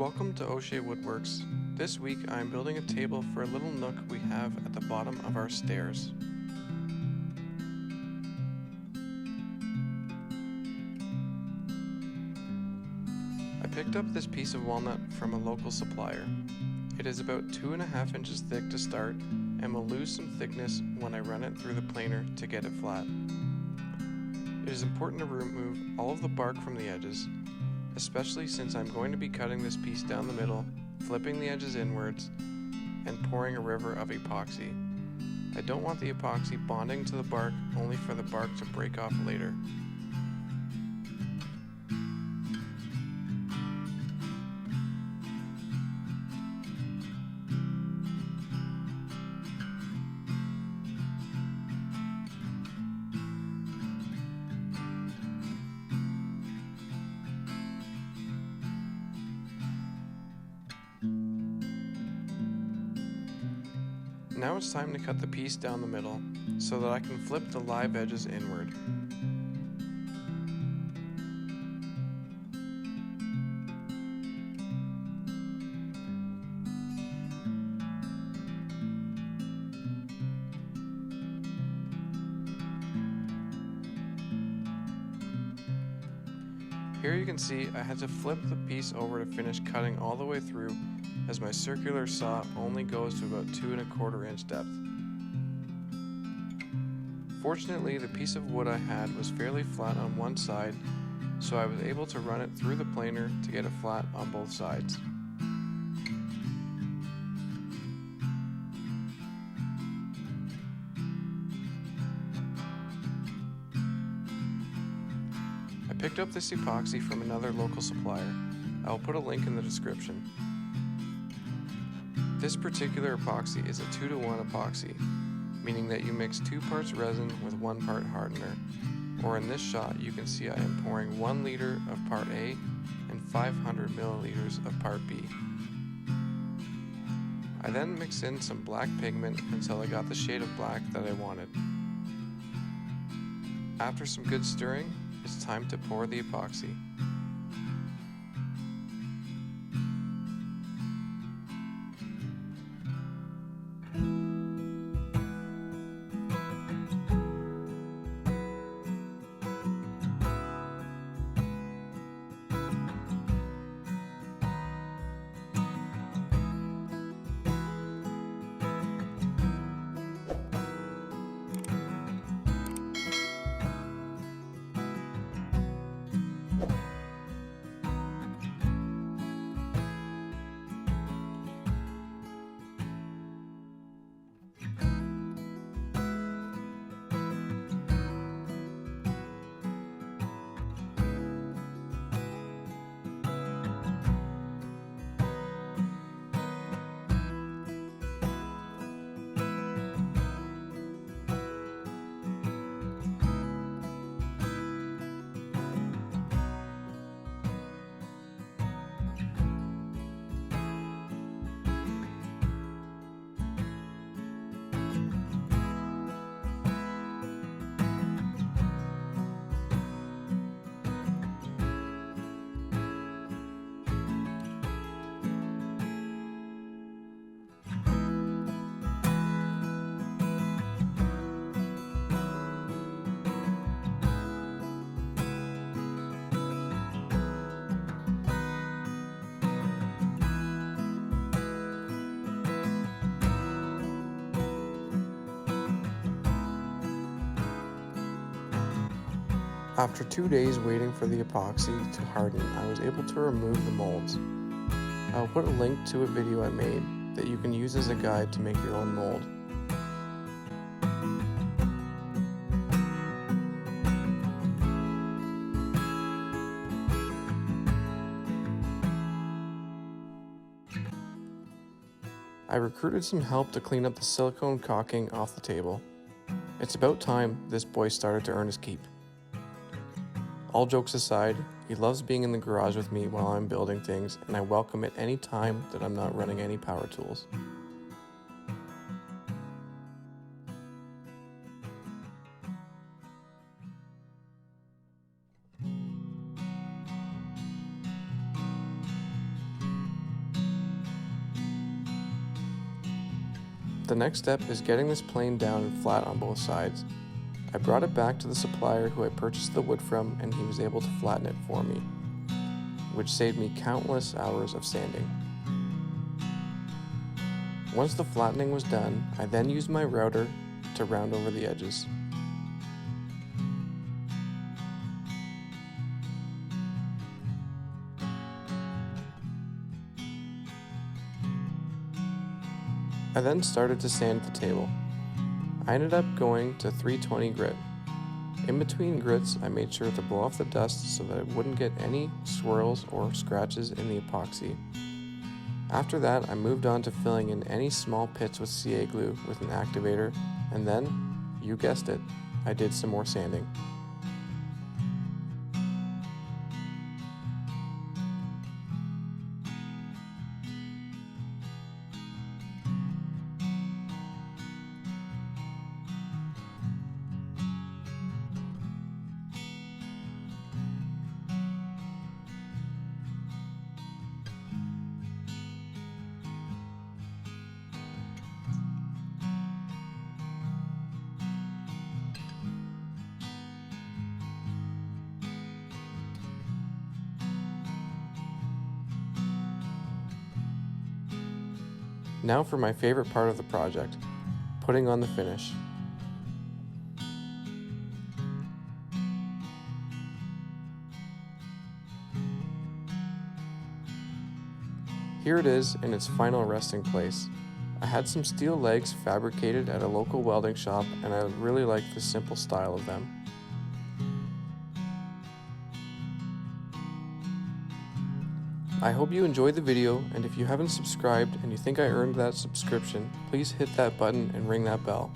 Welcome to O'Shea Woodworks. This week I am building a table for a little nook we have at the bottom of our stairs. I picked up this piece of walnut from a local supplier. It is about 2.5 inches thick to start and will lose some thickness when I run it through the planer to get it flat. It is important to remove all of the bark from the edges, especially since I'm going to be cutting this piece down the middle, flipping the edges inwards, and pouring a river of epoxy. I don't want the epoxy bonding to the bark only for the bark to break off later. Now it's time to cut the piece down the middle so that I can flip the live edges inward. Here you can see I had to flip the piece over to finish cutting all the way through, as my circular saw only goes to about 2¼ inch depth. Fortunately, the piece of wood I had was fairly flat on one side, so I was able to run it through the planer to get it flat on both sides. I picked up this epoxy from another local supplier. I will put a link in the description. This particular epoxy is a 2-to-1 epoxy, meaning that you mix 2 parts resin with 1 part hardener, or in this shot you can see I am pouring 1 liter of part A and 500 milliliters of part B. I then mix in some black pigment until I got the shade of black that I wanted. After some good stirring, it's time to pour the epoxy. After 2 days waiting for the epoxy to harden, I was able to remove the molds. I will put a link to a video I made that you can use as a guide to make your own mold. I recruited some help to clean up the silicone caulking off the table. It's about time this boy started to earn his keep. All jokes aside, he loves being in the garage with me while I'm building things, and I welcome it any time that I'm not running any power tools. The next step is getting this plane down and flat on both sides. I brought it back to the supplier who I purchased the wood from, and he was able to flatten it for me, which saved me countless hours of sanding. Once the flattening was done, I then used my router to round over the edges. I then started to sand the table. I ended up going to 320 grit. In between grits, I made sure to blow off the dust so that it wouldn't get any swirls or scratches in the epoxy. After that, I moved on to filling in any small pits with CA glue with an activator, and then, you guessed it, I did some more sanding. Now for my favorite part of the project, putting on the finish. Here it is in its final resting place. I had some steel legs fabricated at a local welding shop, and I really liked the simple style of them. I hope you enjoyed the video, and if you haven't subscribed and you think I earned that subscription, please hit that button and ring that bell.